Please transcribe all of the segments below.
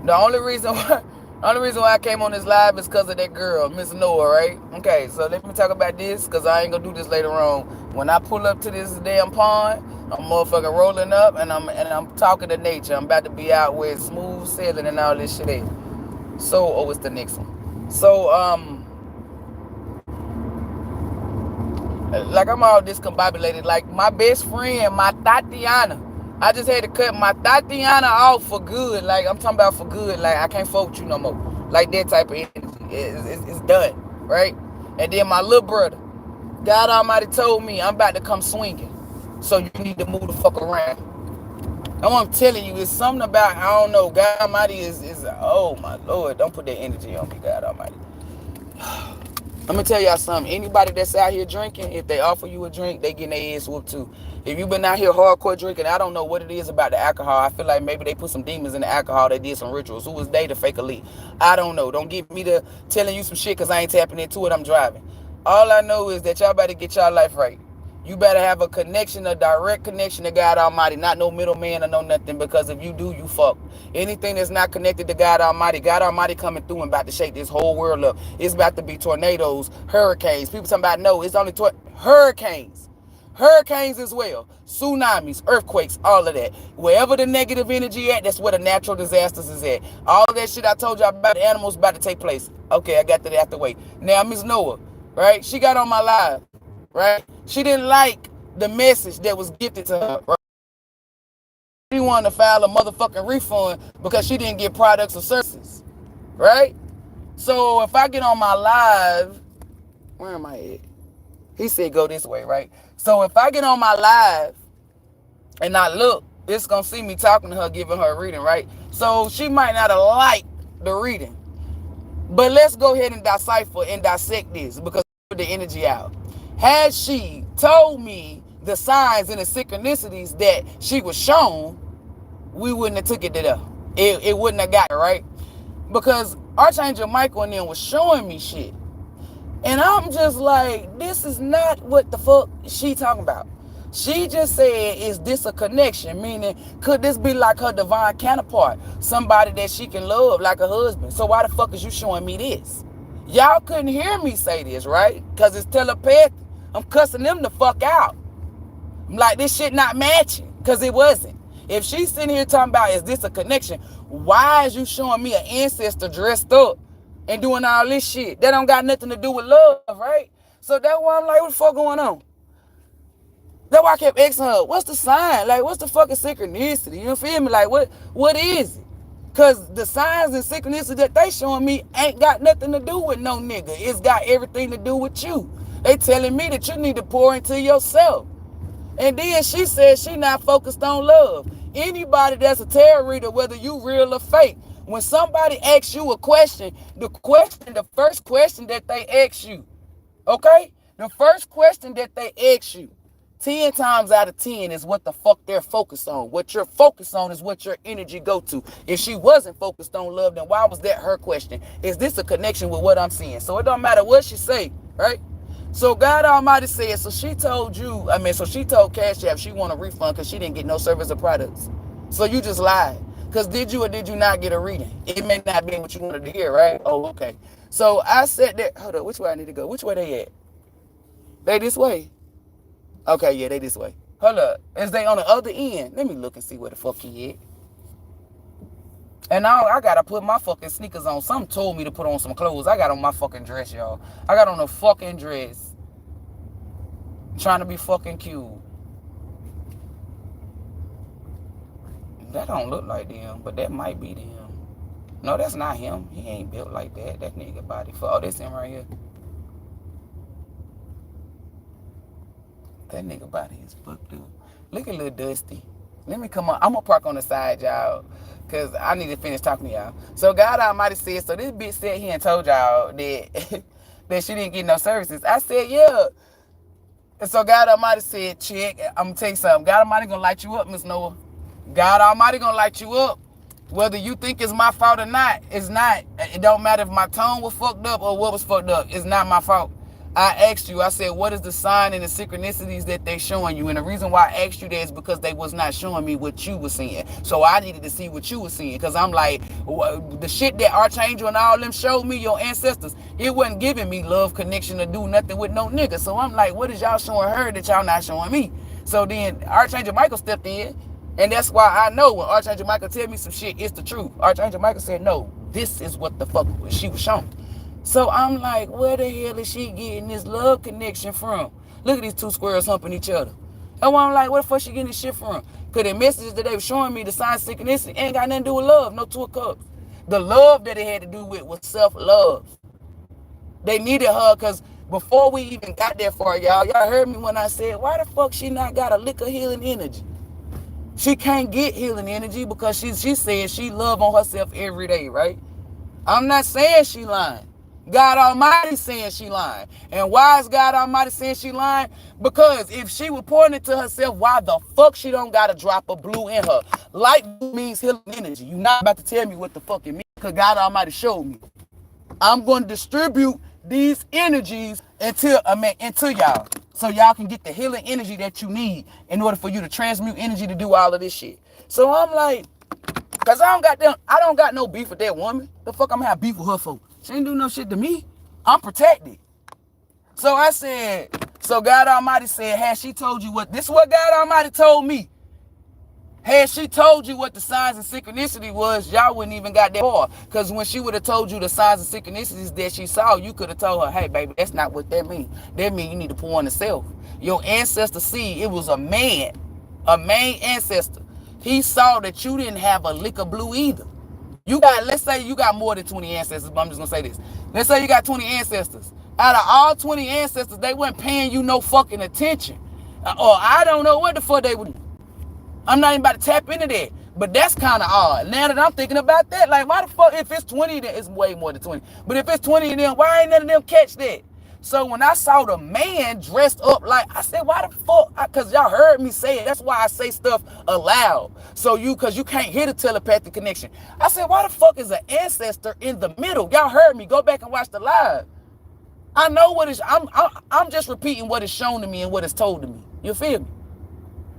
The only reason why I came on this live is because of that girl, Miss Noah, right? Okay, so let me talk about this, because I ain't gonna do this later on. When I pull up to this damn pond, I'm motherfucking rolling up, and I'm talking to nature. I'm about to be out with smooth sailing and all this shit. So, oh, it's the next one. So, like I'm all discombobulated. Like my best friend, my Tatiana. I just had to cut my Tatiana off for good. Like I'm talking about for good. Like I can't fuck with you no more. Like that type of energy. It's done, right? And then my little brother, God Almighty told me I'm about to come swinging. So you need to move the fuck around. And what I'm telling you, it's something about, I don't know, God Almighty is oh my Lord, don't put that energy on me, God Almighty. I'm gonna tell y'all something. Anybody that's out here drinking, if they offer you a drink, they getting their ass whooped too. If you've been out here hardcore drinking, I don't know what it is about the alcohol. I feel like maybe they put some demons in the alcohol. They did some rituals. Who was they to fake elite? I don't know. Don't get me to telling you some shit because I ain't tapping into it. I'm driving. All I know is that y'all better get y'all life right. You better have a connection, a direct connection to God Almighty, not no middleman or no nothing, because if you do, you fuck. Anything that's not connected to God Almighty coming through and about to shake this whole world up. It's about to be tornadoes, hurricanes. People talking about, no, it's only hurricanes. Hurricanes as well. Tsunamis, earthquakes, all of that. Wherever the negative energy at, that's where the natural disasters is at. All that shit I told y'all about the animals about to take place. Okay, I got that out the way. Now, Miss Noah, right? She got on my live, right? She didn't like the message that was gifted to her, right? She wanted to file a motherfucking refund because she didn't get products or services, right? So if I get on my live, where am I at? He said go this way, right? So if I get on my live and I look, it's going to see me talking to her, giving her a reading, right? So she might not have liked the reading. But let's go ahead and decipher and dissect this because I put the energy out. Had she told me the signs and the synchronicities that she was shown, we wouldn't have took it to there. It wouldn't have got it, right? Because Archangel Michael and them was showing me shit. And I'm just like, this is not what the fuck she talking about. She just said, is this a connection? Meaning, could this be like her divine counterpart? Somebody that she can love like a husband. So why the fuck is you showing me this? Y'all couldn't hear me say this, right? Because it's telepathic. I'm cussing them the fuck out. I'm like, this shit not matching. Because it wasn't. If she's sitting here talking about, is this a connection? Why is you showing me an ancestor dressed up and doing all this shit? That don't got nothing to do with love, right? So that's why I'm like, what the fuck going on? That's why I kept asking her, what's the sign? Like, what's the fucking synchronicity? You feel me? Like, what is it? Because the signs and synchronicity that they showing me ain't got nothing to do with no nigga. It's got everything to do with you. They telling me that you need to pour into yourself. And then she said she not focused on love. Anybody that's a tarot reader, whether you real or fake, when somebody asks you a question, the first question that they ask you, okay? The first question that they ask you, 10 times out of 10 is what the fuck they're focused on. What you're focused on is what your energy go to. If she wasn't focused on love, then why was that her question? Is this a connection with what I'm seeing? So it don't matter what she say, right? So God Almighty said, so she told Cash App she want a refund because she didn't get no service or products. So you just lied. Because did you or did you not get a reading? It may not be what you wanted to hear, right? Oh, okay. So I said that, hold up, which way I need to go? Which way they at? They this way? Okay, yeah, they this way. Hold up. Is they on the other end? Let me look and see where the fuck he at. And now I gotta put my fucking sneakers on. Something told me to put on some clothes. I got on my fucking dress, y'all. I got on a fucking dress. Trying to be fucking cute. That don't look like them, but that might be them. No, that's not him. He ain't built like that. That nigga body. Oh, that's him right here. That nigga body is fucked up. Look at little Dusty. Let me come on. I'm gonna park on the side, y'all, because I need to finish talking to y'all. So God Almighty said, so this bitch sat here and told y'all that that she didn't get no services. I said, yeah. And so God Almighty said, check. I'm gonna tell you something. God Almighty gonna light you up, Miss Noah. God Almighty gonna light you up. Whether you think it's my fault or not, it's not. It don't matter if my tone was fucked up or what was fucked up. It's not my fault. I asked you, I said, what is the sign and the synchronicities that they showing you? And the reason why I asked you that is because they was not showing me what you were seeing. So I needed to see what you were seeing. Because I'm like, the shit that Archangel and all them showed me, your ancestors, it wasn't giving me love, connection, to do nothing with no nigga. So I'm like, what is y'all showing her that y'all not showing me? So then Archangel Michael stepped in. And that's why I know when Archangel Michael tell me some shit, it's the truth. Archangel Michael said, no, this is what the fuck she was shown. So I'm like, where the hell is she getting this love connection from? Look at these two squirrels humping each other. And I'm like, where the fuck she getting this shit from? Because the messages that they were showing me, the sign of synchronicity, ain't got nothing to do with love. No two of cups. The love that it had to do with was self-love. They needed her because before we even got that far, y'all heard me when I said, why the fuck she not got a lick of healing energy? She can't get healing energy because she said she love on herself every day, right? I'm not saying she lying. God Almighty saying she lying. And why is God Almighty saying she lying? Because if she was pouring it to herself, why the fuck she don't got a drop of blue in her? Light means healing energy. You're not about to tell me what the fuck it means because God Almighty showed me. I'm going to distribute these energies until y'all. So y'all can get the healing energy that you need in order for you to transmute energy to do all of this shit. So I'm like, because I don't got no beef with that woman. The fuck I'm gonna have beef with her for? She ain't do no shit to me. I'm protected. So I said, so God Almighty said, had she told you what, this is what God Almighty told me. Had she told you what the signs and synchronicity was, y'all wouldn't even got that far. Because when she would have told you the signs and synchronicities that she saw, you could have told her, hey, baby, that's not what that means. That means you need to pour on the self. Your ancestor seed, it was a main ancestor. He saw that you didn't have a lick of blue either. Let's say you got more than 20 ancestors, but I'm just going to say this. Let's say you got 20 ancestors. Out of all 20 ancestors, they weren't paying you no fucking attention. Or I don't know what the fuck they would do. I'm not even about to tap into that. But that's kind of odd. Now that I'm thinking about that, like, why the fuck, if it's 20, then it's way more than 20. But if it's 20 of them, why ain't none of them catch that? So when I saw the man dressed up, like, I said, why the fuck? Because y'all heard me say it. That's why I say stuff aloud. So because you can't hear the telepathic connection. I said, why the fuck is an ancestor in the middle? Y'all heard me. Go back and watch the live. I know what is, I'm just repeating what is shown to me and what is told to me. You feel me?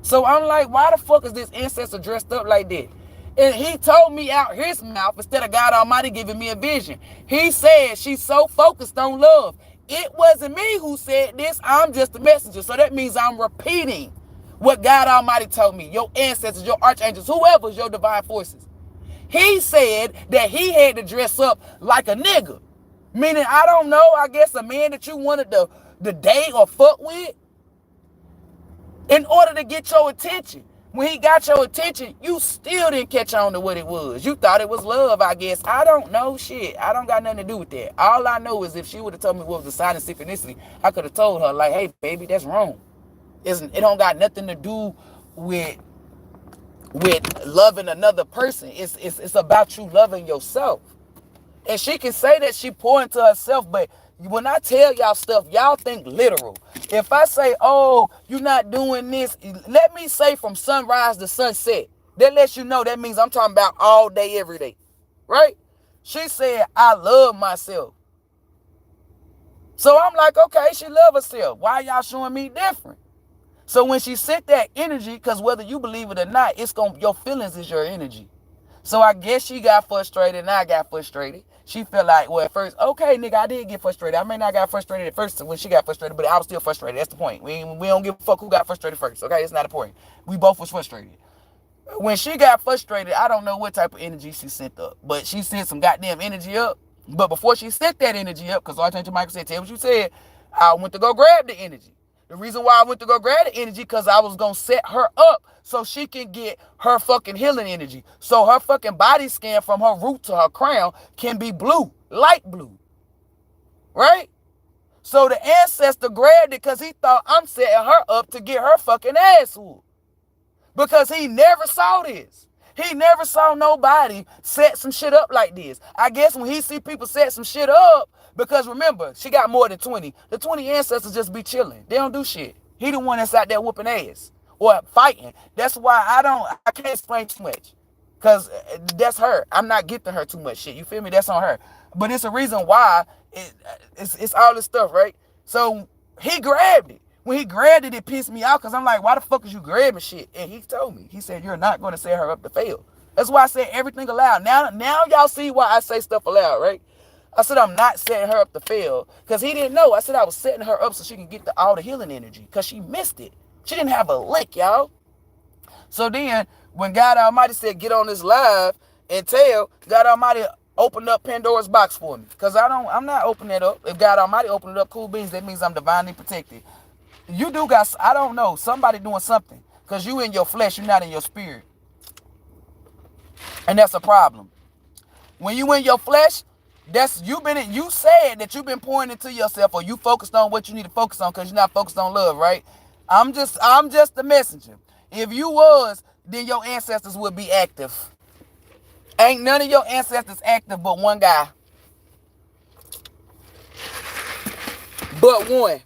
So I'm like, why the fuck is this ancestor dressed up like that? And he told me out his mouth instead of God Almighty giving me a vision. He said she's so focused on love. It wasn't me who said this. I'm just a messenger. So that means I'm repeating what God Almighty told me. Your ancestors, your archangels, whoever's your divine forces. He said that he had to dress up like a nigga. Meaning, I don't know, I guess a man that you wanted to date or fuck with in order to get your attention. When he got your attention, you still didn't catch on to what it was. You thought it was love, I guess. I don't know shit. I don't got nothing to do with that. All I know is if she would have told me what was the sign of synchronicity, I could have told her, like, hey, baby, that's wrong. It don't got nothing to do with loving another person. It's about you loving yourself. And she can say that she pouring to herself, but when I tell y'all stuff, y'all think literal. If I say, oh, you're not doing this, let me say from sunrise to sunset. That lets you know that means I'm talking about all day, every day. Right? She said, I love myself. So I'm like, okay, she love herself. Why y'all showing me different? So when she sent that energy, because whether you believe it or not, your feelings is your energy. So I guess she got frustrated and I got frustrated. She felt like, well, at first, okay, nigga, I did get frustrated. I may not got frustrated at first when she got frustrated, but I was still frustrated. That's the point. We don't give a fuck who got frustrated first, okay? It's not important. We both was frustrated. When she got frustrated, I don't know what type of energy she sent up, but she sent some goddamn energy up. But before she sent that energy up, because Archangel Michael said, tell what you said, I went to go grab the energy. The reason why I went to go grab the energy, because I was going to set her up so she can get her fucking healing energy. So her fucking body scan from her root to her crown can be blue, light blue. Right? So the ancestor grabbed it because he thought I'm setting her up to get her fucking ass whooped. Because he never saw this. He never saw nobody set some shit up like this. I guess when he see people set some shit up, because remember, she got more than 20. The 20 ancestors just be chilling. They don't do shit. He the one that's out there whooping ass or fighting. That's why I can't explain too much. Because that's her. I'm not gifting her too much shit. You feel me? That's on her. But it's a reason why it's all this stuff, right? So he grabbed it. When he grabbed it, it pissed me off because I'm like, why the fuck is you grabbing shit? And he told me, he said, you're not going to set her up to fail. That's why I said everything aloud. Now y'all see why I say stuff aloud, right? I said I'm not setting her up to fail because he didn't know. I said I was setting her up so she can get all the healing energy because she missed it. She didn't have a lick, y'all. So then when God Almighty said, get on this live and tell, God Almighty opened up Pandora's box for me. Because I'm not opening it up. If God Almighty opened it up, cool beans, that means I'm divinely protected. You do got, I don't know, somebody doing something. Because you in your flesh, you're not in your spirit. And that's a problem. When you in your flesh, you said that you've been pouring into yourself, or you focused on what you need to focus on because you're not focused on love, right? I'm just the messenger. If you was, then your ancestors would be active. Ain't none of your ancestors active but one guy. But one.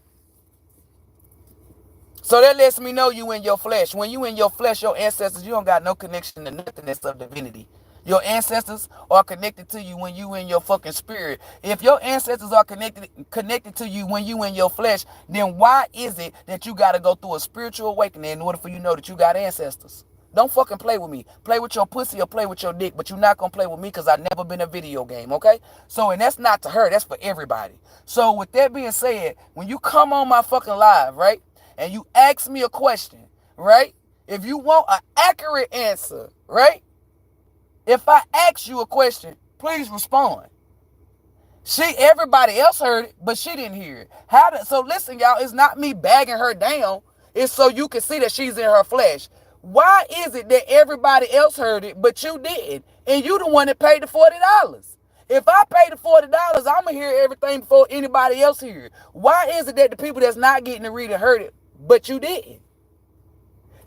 So that lets me know you in your flesh. When you in your flesh, your ancestors, you don't got no connection to nothingness of divinity. Your ancestors are connected to you when you in your fucking spirit. If your ancestors are connected to you when you in your flesh, then why is it that you got to go through a spiritual awakening in order for you to know that you got ancestors? Don't fucking play with me. Play with your pussy or play with your dick, but you're not going to play with me because I've never been a video game, okay? So, and that's not to her. That's for everybody. So, with that being said, when you come on my fucking live, right, and you ask me a question, right, if you want an accurate answer, right, if I ask you a question, please respond. Everybody else heard it, but she didn't hear it. So listen, y'all, it's not me bagging her down. It's so you can see that she's in her flesh. Why is it that everybody else heard it, but you didn't? And you the one that paid the $40. If I pay the $40, I'm going to hear everything before anybody else hear it. Why is it that the people that's not getting to read it heard it, but you didn't?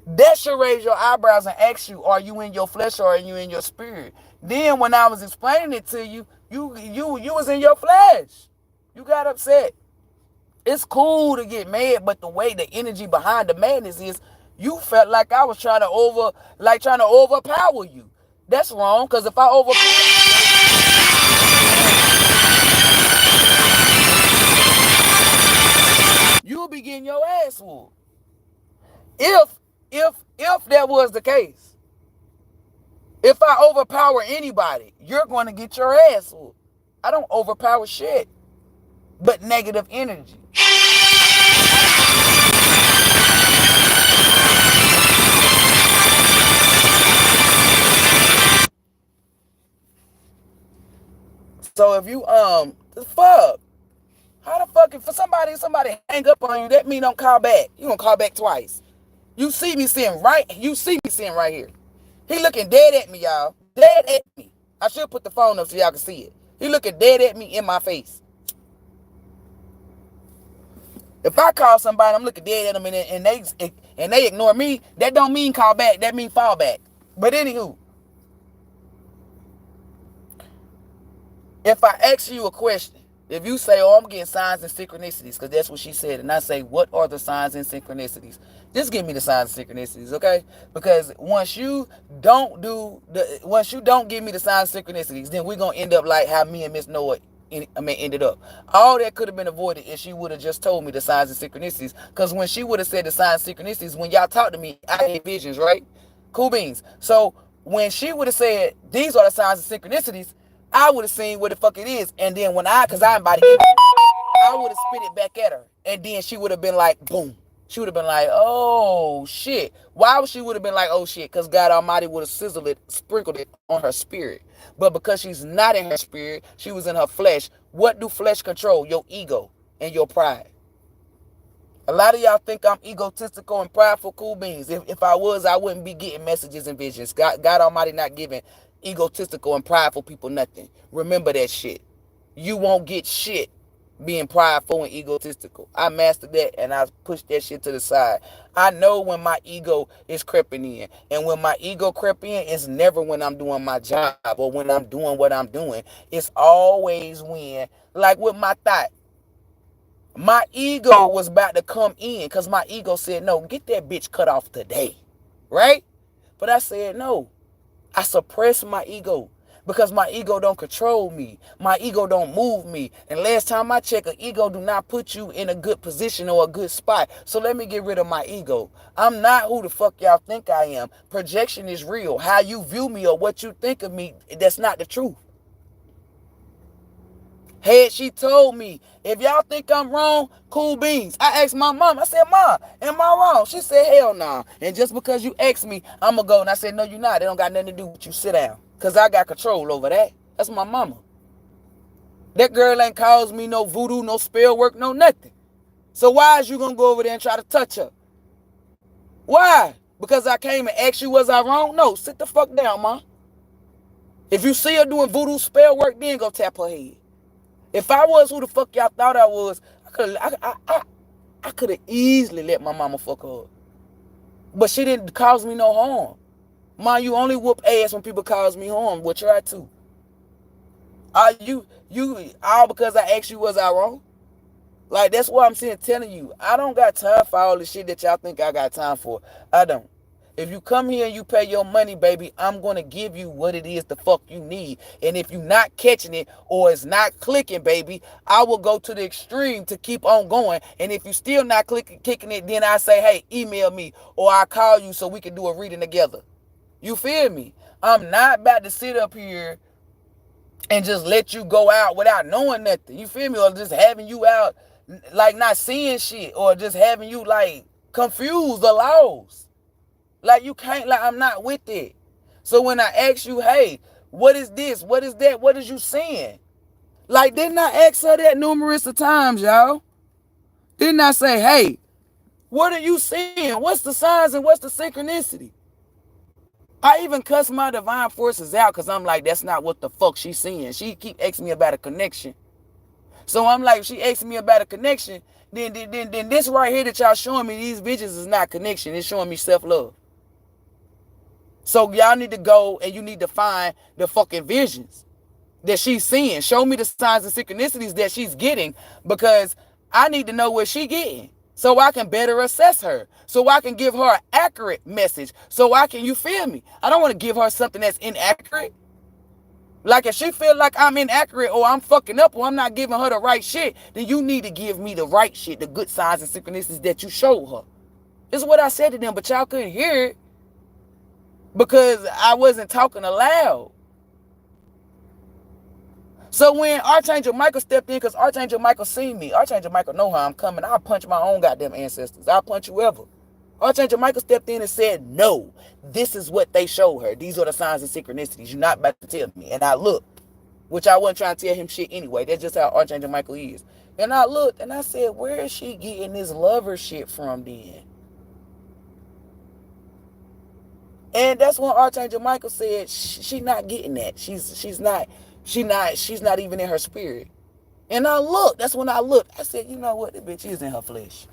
That should raise your eyebrows and ask you, are you in your flesh or are you in your spirit? Then when I was explaining it to you, you was in your flesh. You got upset. It's cool to get mad, but the way the energy behind the madness is, you felt like I was trying to overpower you. That's wrong, because if I overpower you, you'll be getting your ass whooped. If that was the case, if I overpower anybody, you're going to get your ass whooped. I don't overpower shit, but negative energy. So if you the fuck, how the fuck if somebody hang up on you, that mean don't call back. You gonna call back twice. You see me sitting right here. He looking dead at me, y'all. Dead at me. I should put the phone up so y'all can see it. He looking dead at me in my face. If I call somebody, I'm looking dead at them and they ignore me, that don't mean call back. That mean fall back. But anywho, if I ask you a question, if you say, oh, I'm getting signs and synchronicities, because that's what she said, and I say, what are the signs and synchronicities? Just give me the signs and synchronicities, okay? Because once you don't give me the signs and synchronicities, then we're going to end up like how me and Miss Noah ended up. All that could have been avoided if she would have just told me the signs and synchronicities. Because when she would have said the signs and synchronicities, when y'all talk to me, I had visions, right? Cool beans. So when she would have said, these are the signs and synchronicities, I would have seen what the fuck it is. And then because I invited it, I would have spit it back at her. And then she would have been like, boom. She would have been like, oh, shit. Why would she would have been like, oh, shit? Because God Almighty would have sprinkled it on her spirit. But because she's not in her spirit, she was in her flesh. What do flesh control? Your ego and your pride. A lot of y'all think I'm egotistical and prideful, cool beans. If I was, I wouldn't be getting messages and visions. God Almighty not giving egotistical and prideful people nothing. Remember that shit. You won't get shit being prideful and egotistical. I mastered that and I pushed that shit to the side. I know when my ego is creeping in. And when my ego creep in, it's never when I'm doing my job or when I'm doing what I'm doing. It's always when, like with my thought, my ego was about to come in because my ego said, no, get that bitch cut off today. Right? But I said, no. I suppressed my ego. because my ego don't control me. My ego don't move me. And last time I checked, an ego do not put you in a good position or a good spot. So let me get rid of my ego. I'm not who the fuck y'all think I am. Projection is real. How you view me or what you think of me, that's not the truth. Had she told me, if y'all think I'm wrong, cool beans. I asked my mom, I said, Mom, am I wrong? She said, hell nah. And just because you asked me, I'm going to go. And I said, no, you're not. It don't got nothing to do with you. Sit down. Because I got control over that. That's my mama. That girl ain't caused me no voodoo, no spell work, no nothing. So why is you going to go over there and try to touch her? Why? Because I came and asked you, was I wrong? No, sit the fuck down, Mom. If you see her doing voodoo spell work, then go tap her head. If I was who the fuck y'all thought I was, I could have easily let my mama fuck her up. But she didn't cause me no harm. Mom, you only whoop ass when people cause me harm. Well, try to. Are you all because I asked you, was I wrong? Like, that's why I'm saying, telling you, I don't got time for all the shit that y'all think I got time for. I don't. If you come here and you pay your money, baby, I'm going to give you what it is the fuck you need. And if you're not catching it or it's not clicking, baby, I will go to the extreme to keep on going. And if you still not kicking it, then I say, hey, email me or I call you so we can do a reading together. You feel me? I'm not about to sit up here and just let you go out without knowing nothing. You feel me? Or just having you out like not seeing shit or just having you like confused or lost. Like, you can't, like, I'm not with it. So when I ask you, hey, what is this? What is that? What is you seeing? Like, didn't I ask her that numerous of times, y'all? Didn't I say, hey, what are you seeing? What's the signs and what's the synchronicity? I even cuss my divine forces out because I'm like, that's not what the fuck she's seeing. She keep asking me about a connection. So I'm like, if she asking me about a connection, then this right here that y'all showing me, these bitches is not connection. It's showing me self-love. So y'all need to go and you need to find the fucking visions that she's seeing. Show me the signs and synchronicities that she's getting because I need to know what she's getting so I can better assess her. So I can give her an accurate message. So I can, you feel me? I don't want to give her something that's inaccurate. Like if she feel like I'm inaccurate or I'm fucking up or I'm not giving her the right shit, then you need to give me the right shit, the good signs and synchronicities that you showed her. This is what I said to them, but y'all couldn't hear it. Because I wasn't talking aloud. So when Archangel Michael stepped in, because Archangel Michael seen me. Archangel Michael know how I'm coming. I'll punch my own goddamn ancestors. I'll punch whoever. Archangel Michael stepped in and said, no, this is what they showed her. These are the signs and synchronicities. You're not about to tell me. And I looked, which I wasn't trying to tell him shit anyway. That's just how Archangel Michael is. And I looked and I said, where is she getting this lover shit from then? And that's when Archangel Michael said she's not getting that. She's not even in her spirit. And I looked. That's when I looked. I said, you know what? The bitch is in her flesh.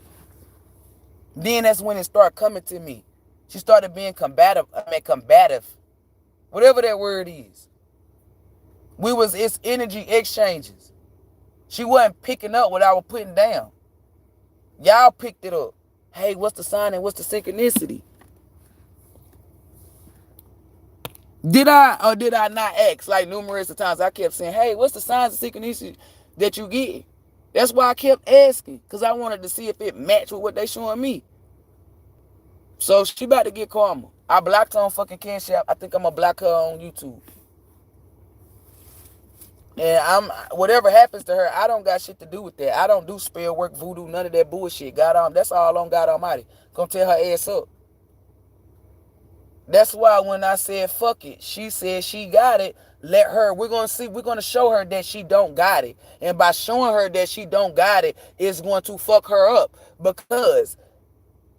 Then that's when it started coming to me. She started being combative. Whatever that word is. It's energy exchanges. She wasn't picking up what I was putting down. Y'all picked it up. Hey, what's the sign and what's the synchronicity? Did I or did I not ask? Like numerous of times I kept saying, hey, what's the signs and synchronicity that you get? That's why I kept asking. Because I wanted to see if it matched with what they showing me. So she about to get karma. I blocked her on fucking cashapp. I think I'm going to block her on YouTube. And whatever happens to her, I don't got shit to do with that. I don't do spell work, voodoo, none of that bullshit. That's all on God Almighty. Gonna tell her ass up. That's why when I said fuck it, she said she got it. Let her. We're gonna show her that she don't got it. And by showing her that she don't got it, it's going to fuck her up. Because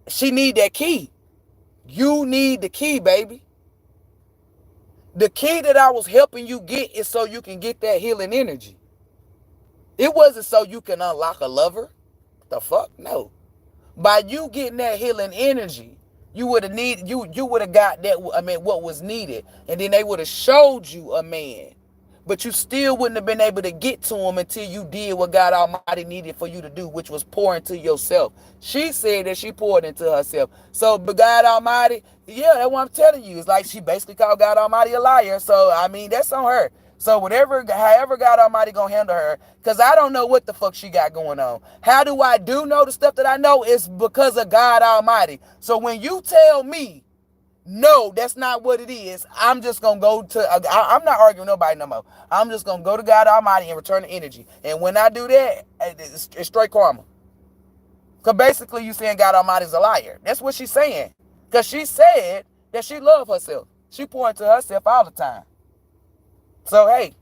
she need that key. You need the key, baby. The key that I was helping you get is so you can get that healing energy. It wasn't so you can unlock a lover. The fuck? No. By you getting that healing energy, you would have got that, what was needed. And then they would have showed you a man. but you still wouldn't have been able to get to him until you did what God Almighty needed for you to do, which was pour into yourself. She said that she poured into herself. So, but God Almighty, yeah, that's what I'm telling you. It's like she basically called God Almighty a liar. So, I mean, that's on her. So whatever, however God Almighty gonna handle her, because I don't know what the fuck she got going on. How do I do know the stuff that I know? It's because of God Almighty. So when you tell me, no, that's not what it is, I'm just gonna go to, I'm not arguing with nobody no more. I'm just gonna go to God Almighty and return the energy. And when I do that, it's straight karma. Because basically you saying God Almighty's a liar. That's what she's saying. Because she said that she loved herself. She poured into herself all the time. So, hey,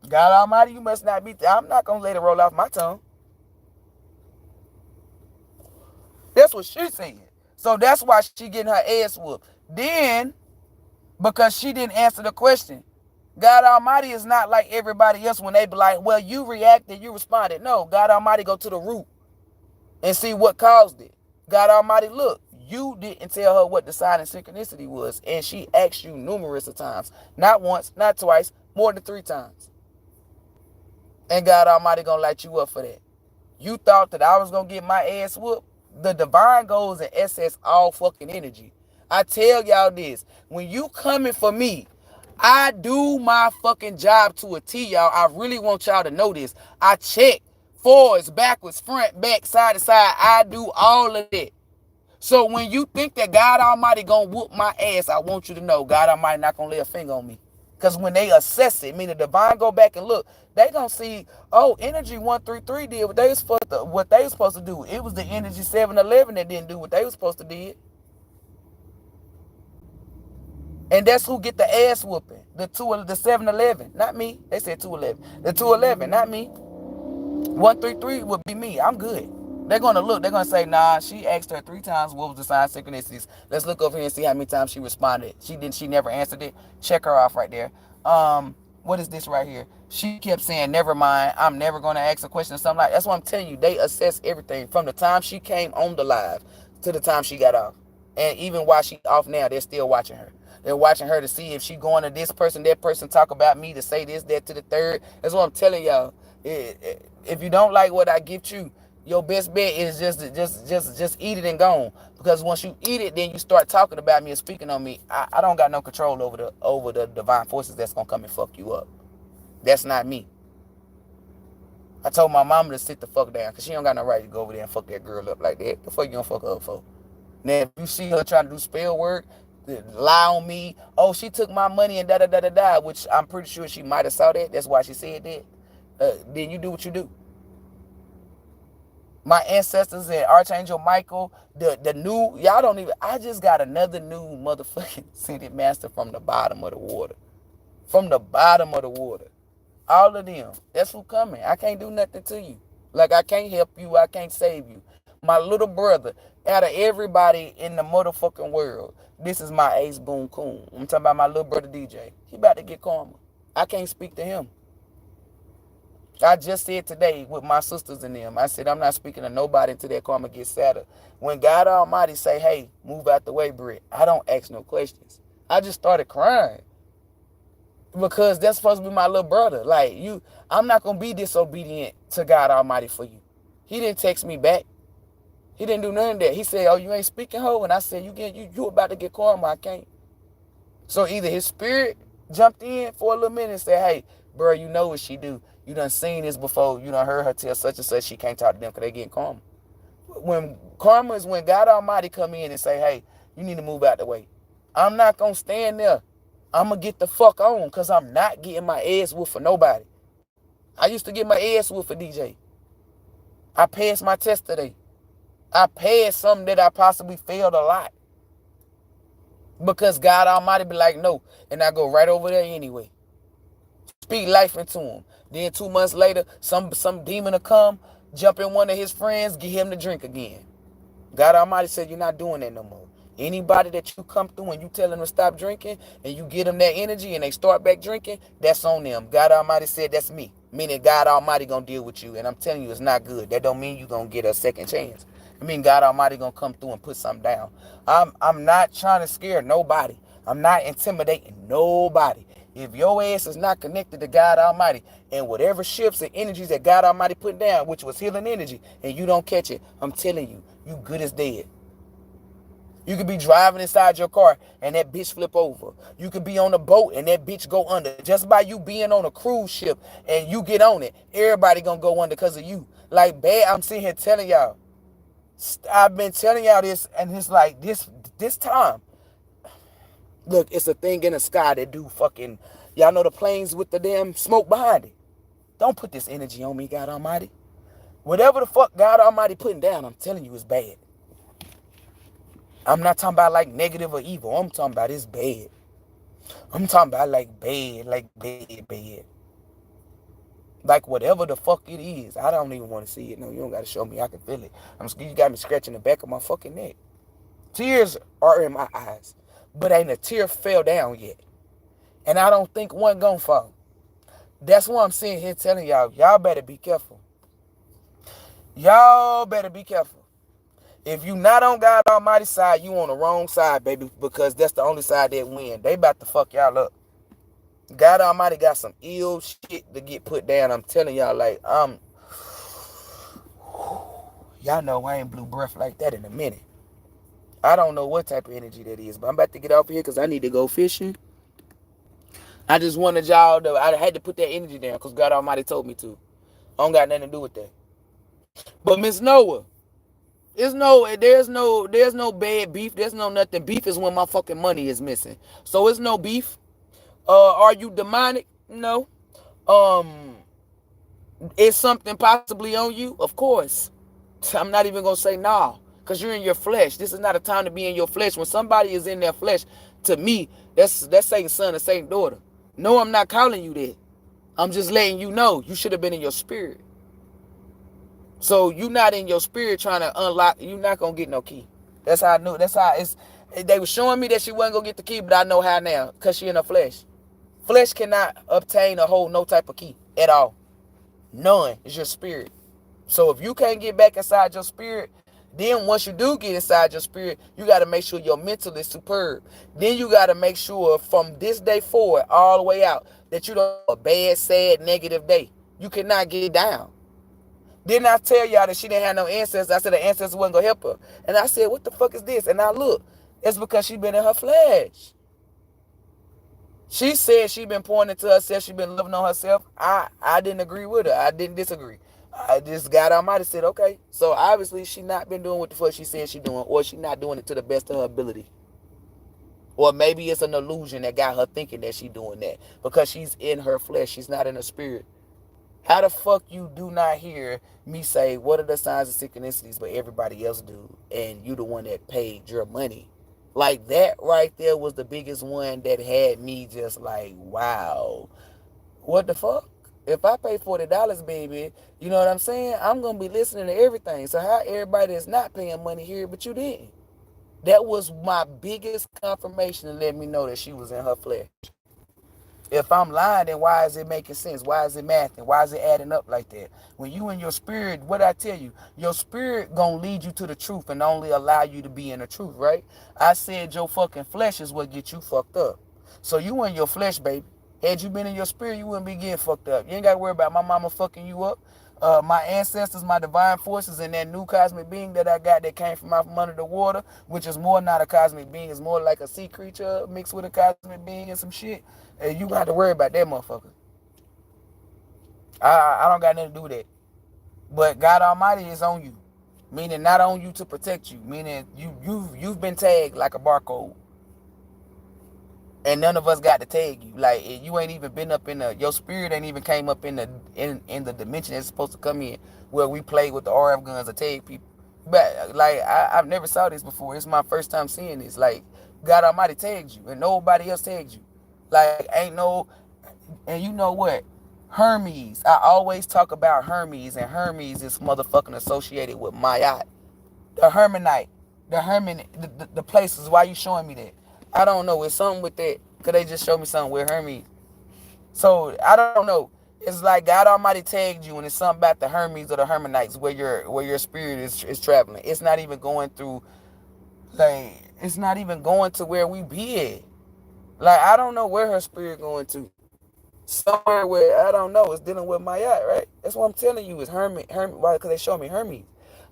God Almighty, you must not be, I'm not going to let it roll off my tongue. That's what she said. So that's why she getting her ass whooped. Then, because she didn't answer the question, God Almighty is not like everybody else when they be like, well, you reacted, you responded. No, God Almighty go to the root and see what caused it. God Almighty, look, you didn't tell her what the sign of synchronicity was, and she asked you numerous of times. Not once, not twice, more than 3 times. And God Almighty gonna light you up for that. You thought that I was gonna get my ass whooped? The divine goes and SS all fucking energy. I tell y'all this, when you coming for me, I do my fucking job to a T, y'all. I really want y'all to know this. I check forwards, backwards, front, back, side to side. I do all of that. So when you think that God Almighty gonna whoop my ass, I want you to know God Almighty not gonna lay a finger on me. Because when they assess it, meaning the divine go back and look, they gonna see, oh, energy 133 did what they was supposed to do. It was the energy 711 that didn't do what they was supposed to do. And that's who get the ass whooping. The 711, not me. They said 211. The 211, not me. 133 would be me. I'm good. They're going to look. They're going to say, nah, she asked her 3 times what was the sign synchronicities. Let's look over here and see how many times she responded. She never answered it. Check her off right there. What is this right here? She kept saying, never mind. I'm never going to ask a question or something like that. That's what I'm telling you. They assess everything from the time she came on the live to the time she got off. And even while she off now, they're still watching her. They're watching her to see if she going to this person, that person, talk about me, to say this, that, to the third. That's what I'm telling y'all. If you don't like what I give you, your best bet is just eat it and go on. Because once you eat it, then you start talking about me and speaking on me. I don't got no control over the divine forces that's gonna come and fuck you up. That's not me. I told my mama to sit the fuck down, because she don't got no right to go over there and fuck that girl up like that. The fuck you gonna fuck her up for? Now if you see her trying to do spell work, lie on me, oh, she took my money and da, which I'm pretty sure she might have saw that. That's why she said that. Then you do what you do. My ancestors and Archangel Michael, the new, y'all don't even, I just got another new motherfucking Ascended Master from the bottom of the water. From the bottom of the water. All of them. That's who coming. I can't do nothing to you. Like, I can't help you. I can't save you. My little brother, out of everybody in the motherfucking world, this is my ace boon coon. I'm talking about my little brother DJ. He about to get karma. I can't speak to him. I just said today with my sisters and them, I said, I'm not speaking to nobody until that karma gets settled. When God Almighty say, hey, move out the way, Britt, I don't ask no questions. I just started crying. Because that's supposed to be my little brother. Like, I'm not going to be disobedient to God Almighty for you. He didn't text me back. He didn't do none of that. He said, oh, you ain't speaking, ho? And I said, you about to get karma. I can't. So either his spirit jumped in for a little minute and said, hey, bro, you know what she do. You done seen this before. You done heard her tell such and such she can't talk to them because they getting karma. When karma is when God Almighty come in and say, hey, you need to move out the way. I'm not going to stand there. I'm going to get the fuck on, because I'm not getting my ass whooped for nobody. I used to get my ass whooped for DJ. I passed my test today. I passed something that I possibly failed a lot. Because God Almighty be like, no. And I go right over there anyway. Speak life into him. Then 2 months later, some demon will come, jump in one of his friends, get him to drink again. God Almighty said, you're not doing that no more. Anybody that you come through and you tell them to stop drinking and you give them that energy and they start back drinking, that's on them. God Almighty said, that's me. Meaning God Almighty gonna deal with you. And I'm telling you, it's not good. That don't mean you gonna get a second chance. I mean, God Almighty gonna come through and put something down. I'm not trying to scare nobody. I'm not intimidating nobody. If your ass is not connected to God Almighty and whatever shifts and energies that God Almighty put down, which was healing energy, and you don't catch it, I'm telling you, you good as dead. You could be driving inside your car and that bitch flip over. You could be on a boat and that bitch go under. Just by you being on a cruise ship and you get on it, everybody gonna go under because of you. Like, bad, I'm sitting here telling y'all. I've been telling y'all this, and it's like this time. Look, it's a thing in the sky that do fucking, y'all know the planes with the damn smoke behind it. Don't put this energy on me, God Almighty. Whatever the fuck God Almighty putting down, I'm telling you, it's bad. I'm not talking about like negative or evil. I'm talking about it's bad. I'm talking about like bad. Like whatever the fuck it is. I don't even want to see it. No, you don't got to show me. I can feel it. You got me scratching the back of my fucking neck. Tears are in my eyes. But ain't a tear fell down yet. And I don't think one gonna fall. That's why I'm sitting here telling y'all, y'all better be careful. Y'all better be careful. If you not on God Almighty's side, you on the wrong side, baby, because that's the only side that win. They about to fuck y'all up. God Almighty got some ill shit to get put down. I'm telling y'all, like, y'all know I ain't blew breath like that in a minute. I don't know what type of energy that is, but I'm about to get off here because I need to go fishing. I just wanted y'all to, I had to put that energy down because God Almighty told me to. I don't got nothing to do with that. But Miss Noah, there's no bad beef. There's no nothing. Beef is when my fucking money is missing. So it's no beef. Are you demonic? No. Is something possibly on you? Of course. I'm not even gonna say nah, because you're in your flesh. This is not a time to be in your flesh. When somebody is in their flesh, to me, that's Satan's son and Satan's daughter. No, I'm not calling you that. I'm just letting you know you should have been in your spirit. So you not in your spirit trying to unlock, you not gonna get no key. That's how I knew. That's how it's. They were showing me that she wasn't gonna get the key, but I know how now, because she in her flesh. Flesh cannot obtain or hold no type of key at all. None. It's your spirit. So if you can't get back inside your spirit, then once you do get inside your spirit, you got to make sure your mental is superb. Then you got to make sure from this day forward, all the way out, that you don't have a bad, sad, negative day. You cannot get down. Didn't I tell y'all that she didn't have no ancestors? I said the ancestors wasn't going to help her. And I said, what the fuck is this? And I look, it's because she been in her flesh. She said she been pointing to herself. She been loving on herself. I didn't agree with her. I didn't disagree. I just God Almighty said, okay. So obviously she not been doing what the fuck she said she doing, or she not doing it to the best of her ability. Or maybe it's an illusion that got her thinking that she doing that because she's in her flesh. She's not in her spirit. How the fuck you do not hear me say, what are the signs of synchronicities, but everybody else do, and you the one that paid your money? Like that right there was the biggest one that had me just like, wow, what the fuck? If I pay $40, baby, you know what I'm saying? I'm going to be listening to everything. So how everybody is not paying money here, but you didn't? That was my biggest confirmation to let me know that she was in her flesh. If I'm lying, then why is it making sense? Why is it mathing? Why is it adding up like that? When you in your spirit, what I tell you, your spirit gonna lead you to the truth and only allow you to be in the truth, right? I said your fucking flesh is what get you fucked up. So you in your flesh, baby. Had you been in your spirit, you wouldn't be getting fucked up. You ain't got to worry about my mama fucking you up. My ancestors, my divine forces, and that new cosmic being that I got that came from out from under the water, which is more not a cosmic being, it's more like a sea creature mixed with a cosmic being and some shit. And you got to worry about that motherfucker. I don't got nothing to do with that. But God Almighty is on you, meaning not on you to protect you, meaning you've been tagged like a barcode. And none of us got to tag you. Like, you ain't even been up in your spirit ain't even came up in the dimension it's supposed to come in, where we play with the RF guns or tag people. But like, I've never saw this before. It's my first time seeing this. Like, God Almighty tags you and nobody else tags you. Like, ain't no, and you know what? Hermes. I always talk about Hermes, and Hermes is motherfucking associated with Mayat. The Hermanite. The places. Why you showing me that? I don't know. It's something with that. Could they just show me something with Hermes? So I don't know. It's like God Almighty tagged you, and it's something about the Hermes or the Hermanites where your spirit is traveling. It's not even going through, like, it's not even going to where we be at. Like, I don't know where her spirit going to. Somewhere where, I don't know, it's dealing with my yacht, right? That's what I'm telling you, is Hermes, why? Because they show me Hermes.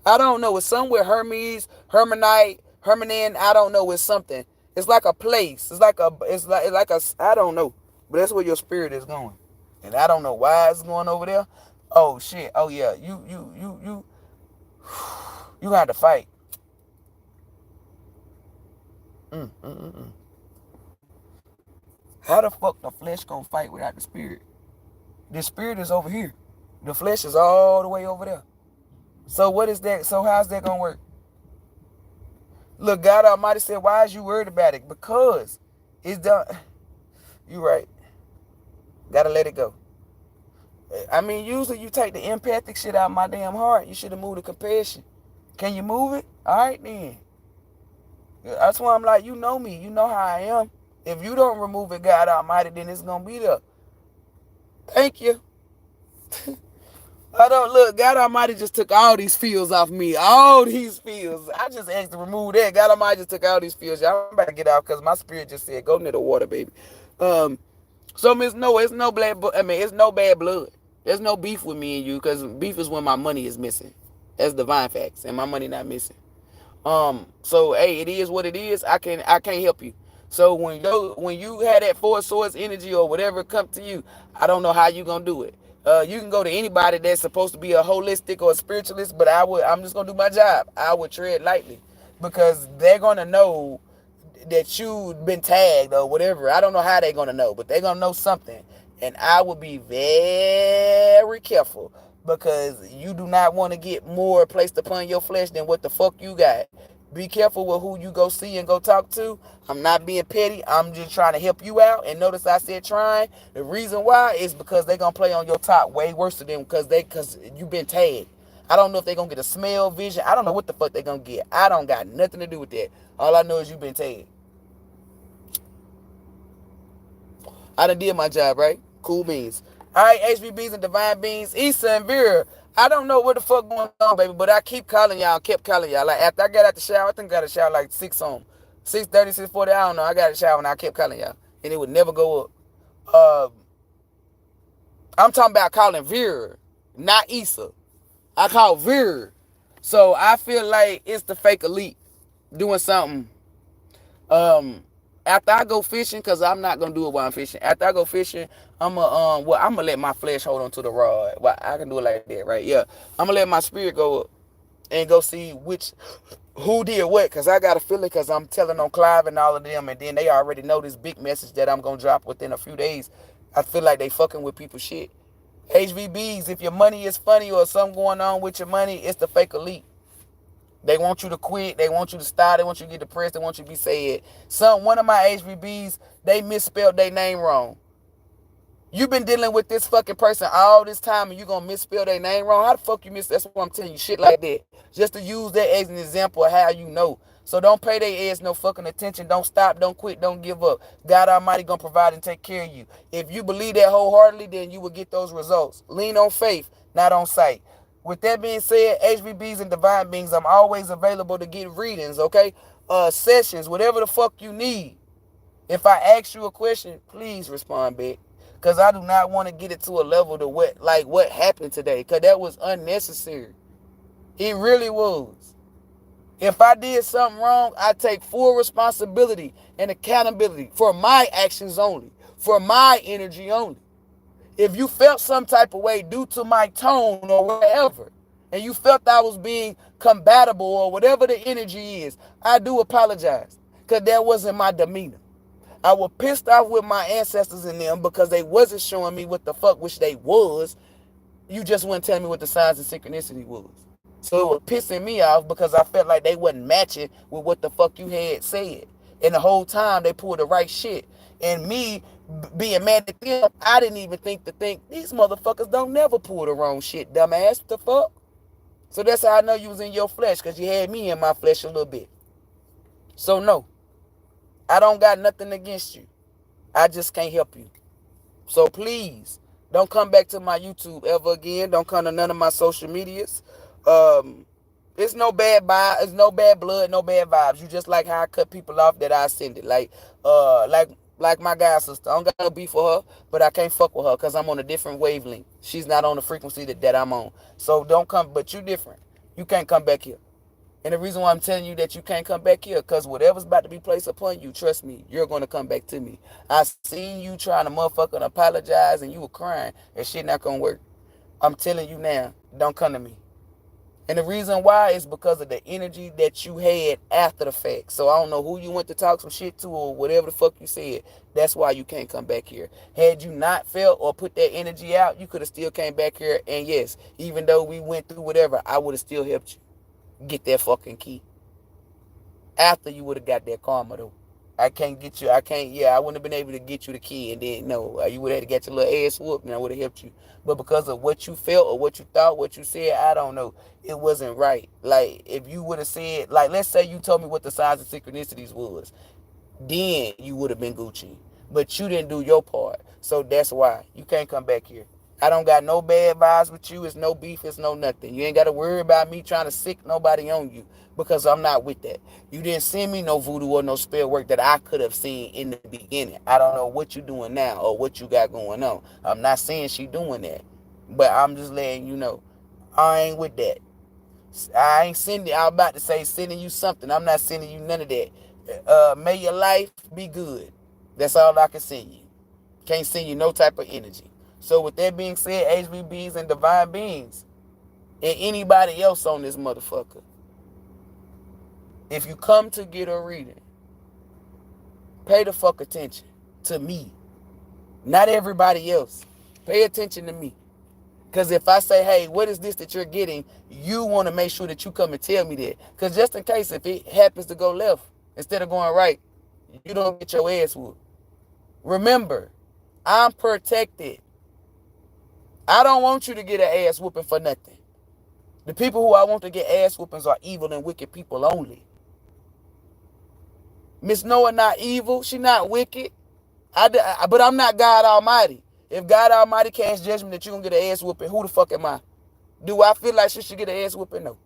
I don't know, it's somewhere Hermes, Hermanite, Hermanin, I don't know, it's something. It's like a place. It's like a, I don't know. But that's where your spirit is going. And I don't know why it's going over there. Oh shit. Oh yeah. You got to fight. Mm, mm, mm, mm. How the fuck the flesh gonna fight without the spirit? The spirit is over here. The flesh is all the way over there. So what is that? So how's that gonna work? Look, God Almighty said, why is you worried about it? Because it's done. You right. Gotta let it go. I mean, usually you take the empathic shit out of my damn heart. You should have moved the compassion. Can you move it? All right, then. That's why I'm like, you know me. You know how I am. If you don't remove it, God Almighty, then it's going to be there. Thank you. I don't look. God Almighty just took all these fields off me. All these fields. I just asked to remove that. God Almighty just took all these fields. Y'all about to get out because my spirit just said, go near the water, baby. So it's no bad blood. There's no beef with me and you, because beef is when my money is missing. That's divine facts, and my money not missing. So hey, it is what it is. I can't help you. So when you had that four swords energy or whatever come to you, I don't know how you gonna do it. You can go to anybody that's supposed to be a holistic or a spiritualist, but I'm just gonna do my job. I would tread lightly, because they're gonna know that you've been tagged or whatever. I don't know how they're gonna know, but they're gonna know something. And I would be very careful, because you do not want to get more placed upon your flesh than what the fuck you got. Be careful with who you go see and go talk to. I'm not being petty. I'm just trying to help you out. And notice I said trying. The reason why is because they're gonna play on your top way worse than them, because you've been tagged. I don't know if they're gonna get a smell, vision. I don't know what the fuck they're gonna get. I don't got nothing to do with that. All I know is you've been tagged. I done did my job, right? Cool beans. All right, HBBs and Divine Beings, Issa and Vera. I don't know what the fuck going on, baby, but I kept calling y'all. Like, after I got out the shower, I think I got a shower like 6:30, 6:40, I don't know. I got a shower and I kept calling y'all. And it would never go up. I'm talking about calling Vera, not Issa. I call Vera. So I feel like it's the fake elite doing something. After I go fishing, because I'm not gonna do it while I'm fishing. After I go fishing, I'm gonna let my flesh hold on to the rod. Well, I can do it like that, right? Yeah. I'm gonna let my spirit go up and go see who did what, because I got a feeling, because I'm telling on Clive and all of them, and then they already know this big message that I'm gonna drop within a few days. I feel like they fucking with people's shit. HVBs, if your money is funny or something going on with your money, it's the fake elite. They want you to quit. They want you to stop. They want you to get depressed. They want you to be sad. One of my HBBs, they misspelled their name wrong. You've been dealing with this fucking person all this time, and you gonna misspell their name wrong? How the fuck you miss? That's what I'm telling you, shit like that. Just to use that as an example of how you know. So don't pay their ass no fucking attention. Don't stop. Don't quit. Don't give up. God Almighty gonna provide and take care of you. If you believe that wholeheartedly, then you will get those results. Lean on faith, not on sight. With that being said, HBBs and Divine Beings, I'm always available to get readings, okay? Sessions, whatever the fuck you need. If I ask you a question, please respond back. Because I do not want to get it to a level to what happened today. Because that was unnecessary. It really was. If I did something wrong, I take full responsibility and accountability for my actions only. For my energy only. If you felt some type of way due to my tone or whatever, and you felt I was being compatible or whatever the energy is, I do apologize, because that wasn't my demeanor. I was pissed off with my ancestors and them because they wasn't showing me what the fuck which they was. You just wouldn't tell me what the signs and synchronicity was. So it was pissing me off because I felt like they wasn't matching with what the fuck you had said. And the whole time they pulled the right shit. And me being mad at them, I didn't even think these motherfuckers don't never pull the wrong shit, dumbass. What the fuck? So that's how I know you was in your flesh, because you had me in my flesh a little bit. So no, I don't got nothing against you. I just can't help you. So please, don't come back to my YouTube ever again. Don't come to none of my social medias. It's no bad it's no bad blood, no bad vibes. You just like how I cut people off that I send it. Like Like my god sister. I don't got no beef for her, but I can't fuck with her because I'm on a different wavelength. She's not on the frequency that I'm on. So don't come, but you different. You can't come back here. And the reason why I'm telling you that you can't come back here, because whatever's about to be placed upon you, trust me, you're going to come back to me. I seen you trying to motherfucking apologize and you were crying. That shit not going to work. I'm telling you now, don't come to me. And the reason why is because of the energy that you had after the fact. So I don't know who you went to talk some shit to or whatever the fuck you said. That's why you can't come back here. Had you not felt or put that energy out, you could have still came back here. And yes, even though we went through whatever, I would have still helped you get that fucking key. After you would have got that karma though. I wouldn't have been able to get you the key, and then no, you would have had to get your little ass whooped, and I would have helped you. But because of what you felt or what you thought, what you said, I don't know, it wasn't right. Like if you would have said, like let's say you told me what the size of synchronicities was, then you would have been Gucci. But you didn't do your part, so that's why you can't come back here. I don't got no bad vibes with you. It's no beef. It's no nothing. You ain't got to worry about me trying to sick nobody on you because I'm not with that. You didn't send me no voodoo or no spell work that I could have seen in the beginning. I don't know what you doing now or what you got going on. I'm not saying she doing that, but I'm just letting you know I ain't with that. I ain't sending. I'm about to say sending you something. I'm not sending you none of that. May your life be good. That's all I can send you. Can't send you no type of energy. So with that being said, HVBs and divine beings, and anybody else on this motherfucker, if you come to get a reading, pay the fuck attention to me. Not everybody else. Pay attention to me. Because if I say, hey, what is this that you're getting, you want to make sure that you come and tell me that. Because just in case if it happens to go left instead of going right, you don't get your ass whooped. Remember, I'm protected. I don't want you to get an ass whooping for nothing. The people who I want to get ass whoopings are evil and wicked people only. Miss Noah not evil. She not wicked. But I'm not God Almighty. If God Almighty casts judgment that you're going to get an ass whooping, who the fuck am I? Do I feel like she should get an ass whooping? No.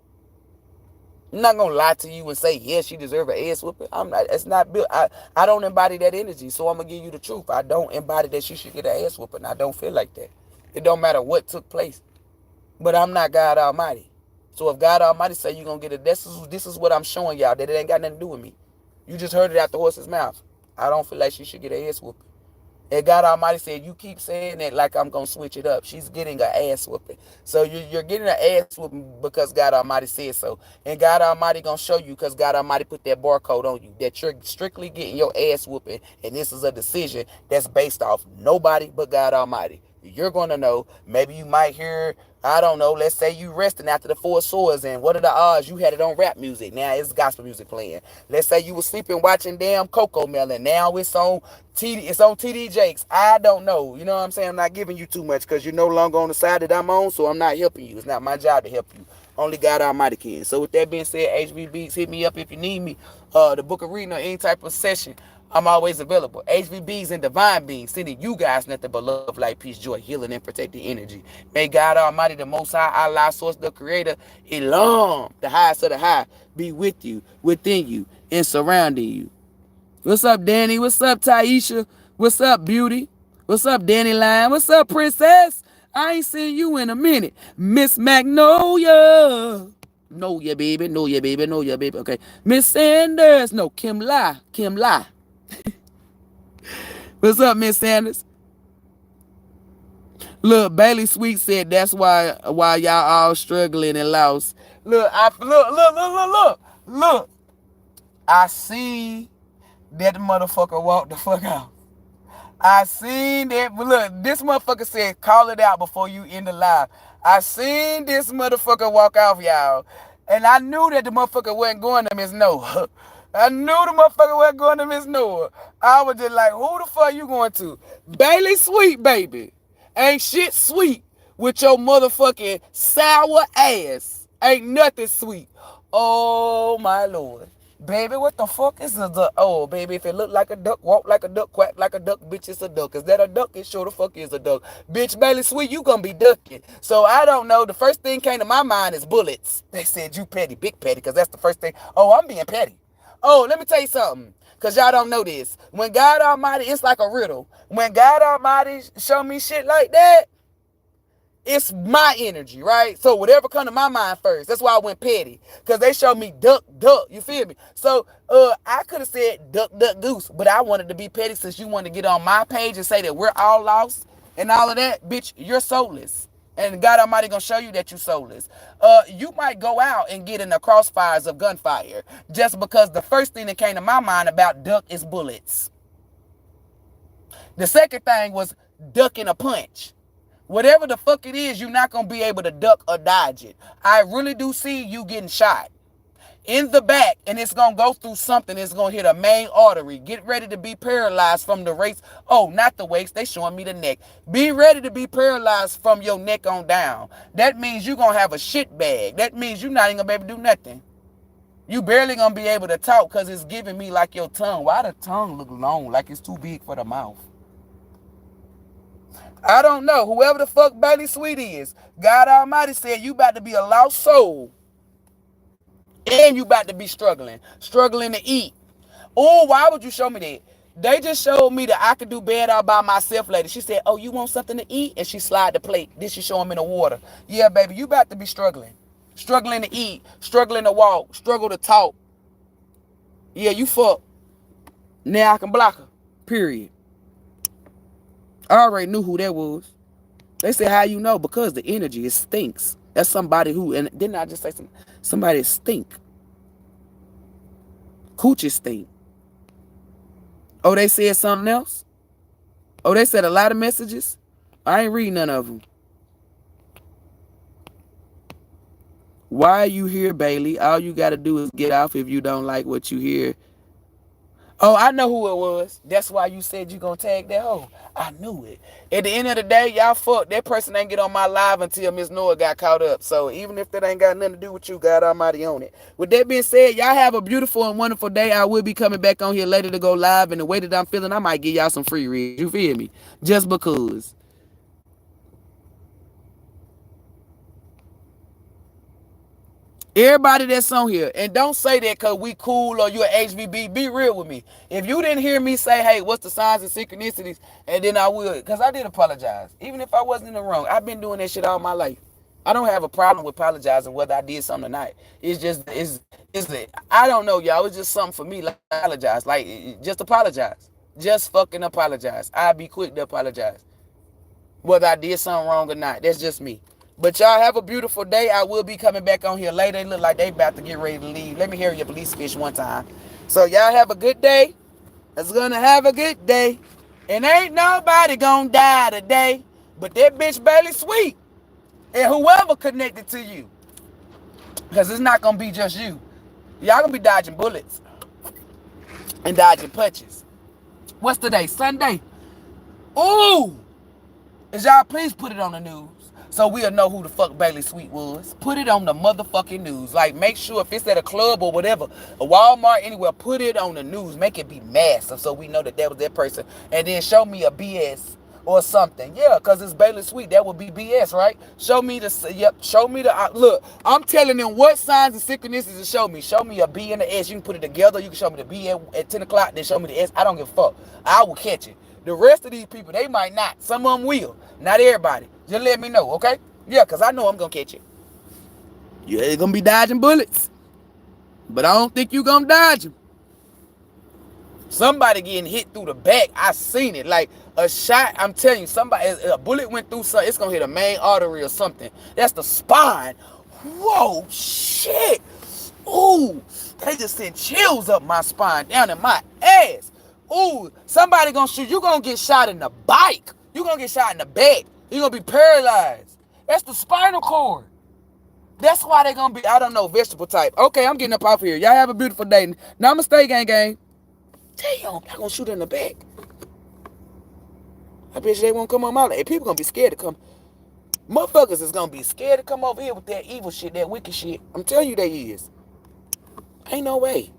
I'm not going to lie to you and say, yes, she deserves an ass whooping. I'm not. It's not built. I don't embody that energy, so I'm going to give you the truth. I don't embody that she should get an ass whooping. I don't feel like that. It don't matter what took place. But I'm not God Almighty. So if God Almighty say you're going to get it, this is what I'm showing y'all, that it ain't got nothing to do with me. You just heard it out the horse's mouth. I don't feel like she should get an ass whooping. And God Almighty said, you keep saying that like I'm going to switch it up. She's getting an ass whooping. So you're getting an ass whooping because God Almighty said so. And God Almighty going to show you because God Almighty put that barcode on you that you're strictly getting your ass whooping. And this is a decision that's based off nobody but God Almighty. You're going to know. Maybe you might hear, I don't know, let's say you resting after the 4 swords, and what are the odds you had it on rap music? Now it's gospel music playing. Let's say you were sleeping watching damn Coco Melon. Now it's on TD Jakes. I don't know. You know what I'm saying? I'm not giving you too much because you're no longer on the side that I'm on, so I'm not helping you. It's not my job to help you. Only God Almighty can. So with that being said, HVBs, hit me up if you need me. The book of reading or any type of session, I'm always available. HVBs and divine beings, sending you guys nothing but love, light, peace, joy, healing, and protecting energy. May God Almighty, the Most High, Allah, Source, the Creator, ELOHYM, the highest of the high, be with you, within you, and surrounding you. What's up, Danny? What's up, Taisha? What's up, Beauty? What's up, Danny Line? What's up, Princess? I ain't seen you in a minute. Miss Magnolia. Know ya, baby. Know ya, baby. Know ya, baby. Okay. Miss Sanders. No, Kim La. Kim La. What's up, Miss Sanders? Look, Bailey Sweet said that's why y'all all struggling and lost. Look. I see that motherfucker walk the fuck out. I seen that. Look, this motherfucker said, call it out before you end the live. I seen this motherfucker walk off, y'all. And I knew that the motherfucker wasn't going to Miss Noah. I knew the motherfucker wasn't going to Miss Noah. I was just like, who the fuck you going to? Bailey Sweet, baby. Ain't shit sweet with your motherfucking sour ass. Ain't nothing sweet. Oh, my Lord. Baby, what the fuck is a duck? Oh, baby, if it look like a duck, walk like a duck, quack like a duck, bitch, it's a duck. Is that a duck? It sure the fuck is a duck. Bitch, Bailey Sweet, you gonna be ducking. So I don't know. The first thing came to my mind is bullets. They said you petty, big petty, because that's the first thing. Oh, I'm being petty. Oh, let me tell you something. Because y'all don't know this. When God Almighty, it's like a riddle. When God Almighty show me shit like that, it's my energy, right? So whatever come to my mind first. That's why I went petty. Because they showed me duck, duck. You feel me? So I could have said duck, duck, goose. But I wanted to be petty since you wanted to get on my page and say that we're all lost and all of that. Bitch, you're soulless. And God Almighty gonna show you that you soulless. You might go out and get in the crossfires of gunfire. Just because the first thing that came to my mind about duck is bullets. The second thing was ducking a punch. Whatever the fuck it is, you're not going to be able to duck or dodge it. I really do see you getting shot in the back, and it's going to go through something. It's going to hit a main artery. Get ready to be paralyzed from the waist. Oh, not the waist. They showing me the neck. Be ready to be paralyzed from your neck on down. That means you're going to have a shit bag. That means you're not even going to be able to do nothing. You barely going to be able to talk because it's giving me like your tongue. Why the tongue look long, like it's too big for the mouth? I don't know. Whoever the fuck Bailey Sweet is, God Almighty said you about to be a lost soul. And you about to be struggling to eat. Oh, why would you show me that? They just showed me that I could do bad all by myself later. She said, oh, you want something to eat? And she slide the plate. Then she show him in the water. Yeah, baby, you about to be struggling. Struggling to eat. Struggling to walk. Struggle to talk. Yeah, you fuck. Now I can block her. Period. I already knew who that was. They said, how you know? Because the energy, it stinks. That's somebody who, and didn't I just say somebody stink? Coochie stink. Oh, they said something else? Oh, they said a lot of messages? I ain't read none of them. Why are you here, Bailey? All you got to do is get off if you don't like what you hear. Oh, I know who it was. That's why you said you gonna tag that hoe. I knew it. At the end of the day, y'all fuck. That person ain't get on my live until Miss Noah got caught up. So even if that ain't got nothing to do with you, God Almighty on it. With that being said, y'all have a beautiful and wonderful day. I will be coming back on here later to go live. And the way that I'm feeling, I might give y'all some free reads. You feel me? Just because. Everybody that's on here, and don't say that because we cool or you're HVB. Be real with me. If you didn't hear me say, hey, what's the signs and synchronicities, and then I will, because I did apologize. Even if I wasn't in the wrong, I've been doing that shit all my life. I don't have a problem with apologizing whether I did something or not. It's just, I don't know, y'all. It's just something for me, like apologize. Like, just apologize. Just fucking apologize. I'll be quick to apologize. Whether I did something wrong or not. That's just me. But y'all have a beautiful day. I will be coming back on here later. They look like they about to get ready to leave. Let me hear your police fish one time. So y'all have a good day. It's gonna have a good day. And ain't nobody gonna die today. But that bitch Bailey Sweet. And whoever connected to you. Because it's not gonna be just you. Y'all gonna be dodging bullets. And dodging punches. What's today? Sunday. Ooh. Is y'all please put it on the news. So we'll know who the fuck Bailey Sweet was. Put it on the motherfucking news. Like, make sure if it's at a club or whatever, a Walmart, anywhere, put it on the news. Make it be massive so we know that that was that person. And then show me a BS or something. Yeah, because it's Bailey Sweet. That would be BS, right? Show me the, yep, show me the, look, I'm telling them what signs and synchronicities to show me. Show me a B and an S. You can put it together. You can show me the B at 10 o'clock, then show me the S. I don't give a fuck. I will catch it. The rest of these people, they might not. Some of them will. Not everybody. Just let me know, okay? Yeah, because I know I'm going to catch it. You're going to be dodging bullets. But I don't think you're going to dodge them. Somebody getting hit through the back. I seen it. Like a shot, I'm telling you, somebody, a bullet went through something. It's going to hit a main artery or something. That's the spine. Whoa, shit. Ooh, they just sent chills up my spine, down in my ass. Ooh, somebody gonna shoot. You gonna get shot in the bike. You gonna get shot in the back. You gonna be paralyzed. That's the spinal cord. That's why they gonna be, I don't know, vegetable type. Okay, I'm getting up off here. Y'all have a beautiful day. Namaste, gang. Damn, I'm gonna shoot in the back. I bet you they won't come on my life. People gonna be scared to come. Motherfuckers is gonna be scared to come over here with that evil shit, that wicked shit. I'm telling you they is. Ain't no way.